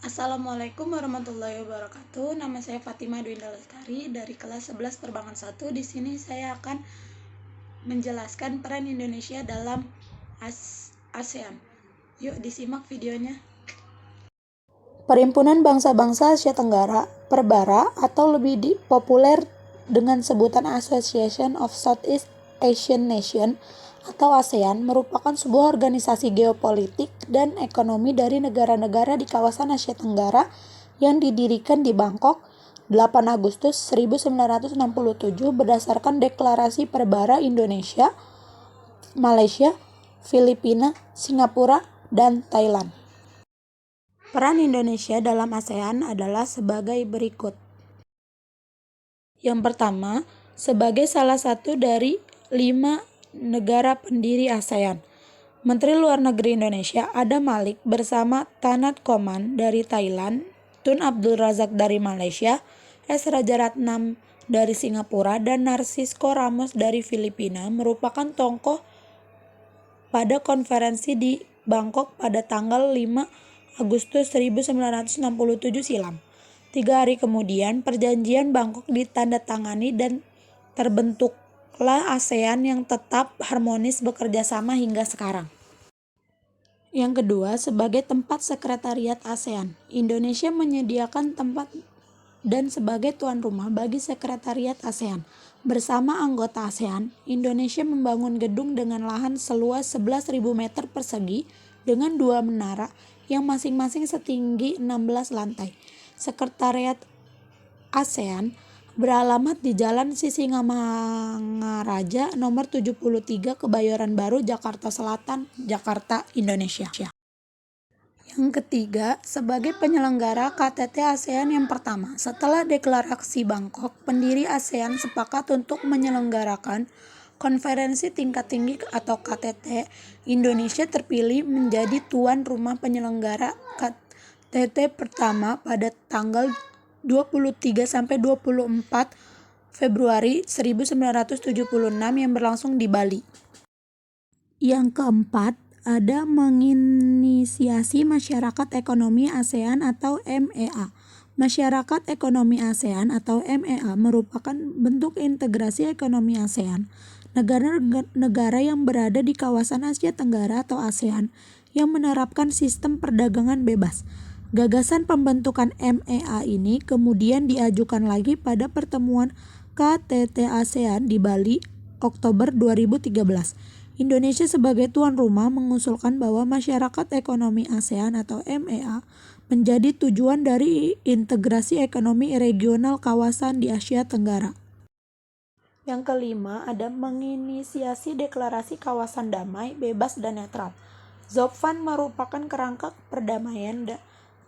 Assalamualaikum warahmatullahi wabarakatuh. Nama saya Fatimah Dwinda Lestari dari kelas 11 Perbankan 1. Di sini saya akan menjelaskan peran Indonesia dalam ASEAN. Yuk disimak videonya. Perhimpunan Bangsa-Bangsa Asia Tenggara, Perbara, atau lebih populer dengan sebutan Association of Southeast Asian Nations atau ASEAN, merupakan sebuah organisasi geopolitik dan ekonomi dari negara-negara di kawasan Asia Tenggara yang didirikan di Bangkok 8 Agustus 1967 berdasarkan Deklarasi Perbara Indonesia, Malaysia, Filipina, Singapura, dan Thailand. Peran Indonesia dalam ASEAN adalah sebagai berikut. Yang pertama, sebagai salah satu dari 5 negara pendiri ASEAN. Menteri Luar Negeri Indonesia Adam Malik bersama Tanat Koman dari Thailand, Tun Abdul Razak dari Malaysia, S. Rajaratnam dari Singapura, dan Narcisco Ramos dari Filipina merupakan tokoh pada konferensi di Bangkok pada tanggal 5 Agustus 1967 silam. 3 hari kemudian, perjanjian Bangkok ditandatangani dan terbentuklah ASEAN yang tetap harmonis bekerja sama hingga sekarang. Yang kedua, sebagai tempat sekretariat ASEAN, Indonesia menyediakan tempat dan sebagai tuan rumah bagi sekretariat ASEAN. Bersama anggota ASEAN, Indonesia membangun gedung dengan lahan seluas 11.000 meter persegi dengan 2 menara yang masing-masing setinggi 16 lantai. Sekretariat ASEAN beralamat di Jalan Sisingamangaraja nomor 73 Kebayoran Baru, Jakarta Selatan, Jakarta, Indonesia. Yang ketiga, sebagai penyelenggara KTT ASEAN yang pertama. Setelah Deklarasi Bangkok, pendiri ASEAN sepakat untuk menyelenggarakan Konferensi Tingkat Tinggi atau KTT. Indonesia terpilih menjadi tuan rumah penyelenggara KTT pertama pada tanggal 23-24 Februari 1976 yang berlangsung di Bali. Yang keempat, ada menginisiasi Masyarakat Ekonomi ASEAN atau MEA. Masyarakat Ekonomi ASEAN atau MEA merupakan bentuk integrasi ekonomi ASEAN. Negara-negara yang berada di kawasan Asia Tenggara atau ASEAN yang menerapkan sistem perdagangan bebas. Gagasan pembentukan MEA ini kemudian diajukan lagi pada pertemuan KTT ASEAN di Bali Oktober 2013. Indonesia sebagai tuan rumah mengusulkan bahwa Masyarakat Ekonomi ASEAN atau MEA menjadi tujuan dari integrasi ekonomi regional kawasan di Asia Tenggara. Yang kelima, ada menginisiasi Deklarasi Kawasan Damai, Bebas, dan Netral. ZOPFAN merupakan kerangka perdamaian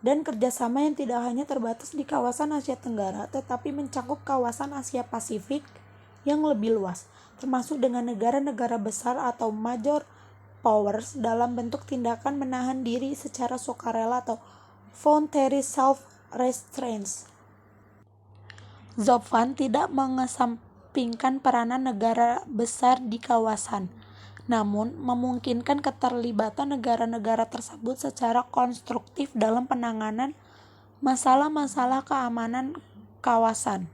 dan kerjasama yang tidak hanya terbatas di kawasan Asia Tenggara, tetapi mencakup kawasan Asia Pasifik yang lebih luas, termasuk dengan negara-negara besar atau major powers dalam bentuk tindakan menahan diri secara sukarela atau voluntary self-restraint. ZOPFAN tidak mengesampingkan peranan negara besar di kawasan, namun memungkinkan keterlibatan negara-negara tersebut secara konstruktif dalam penanganan masalah-masalah keamanan kawasan.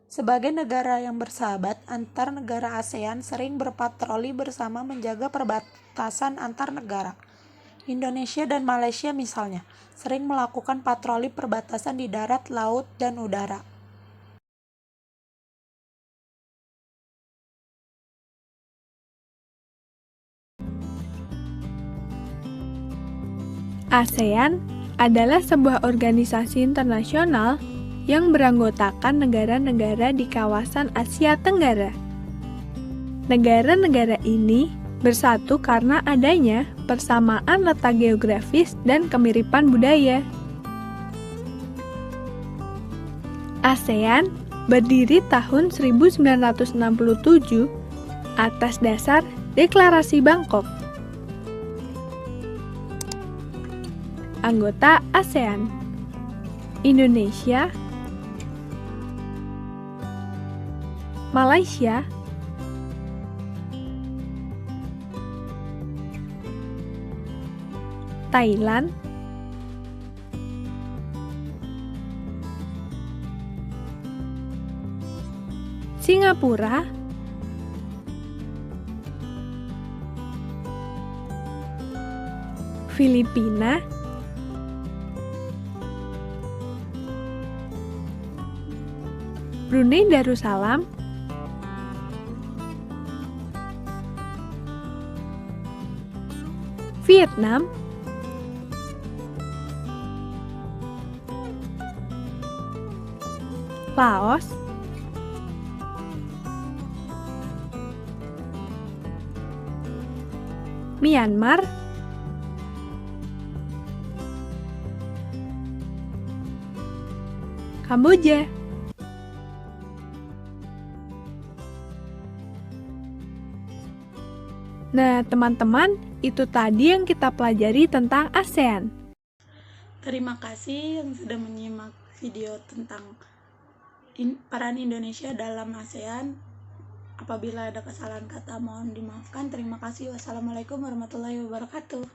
Sebagai negara yang bersahabat, antar negara ASEAN sering berpatroli bersama menjaga perbatasan antar negara. Indonesia dan Malaysia misalnya, sering melakukan patroli perbatasan di darat, laut, dan udara. ASEAN adalah sebuah organisasi internasional yang beranggotakan negara-negara di kawasan Asia Tenggara. Negara-negara ini bersatu karena adanya persamaan letak geografis dan kemiripan budaya. ASEAN berdiri tahun 1967 atas dasar Deklarasi Bangkok. Anggota ASEAN: Indonesia, Malaysia, Thailand, Singapura, Filipina, Brunei Darussalam, Vietnam, Laos, Myanmar, Kamboja. Nah, teman-teman, itu tadi yang kita pelajari tentang ASEAN. Terima kasih yang sudah menyimak video tentang peran Indonesia dalam ASEAN. Apabila ada kesalahan kata mohon dimaafkan. Terima kasih. Wassalamualaikum warahmatullahi wabarakatuh.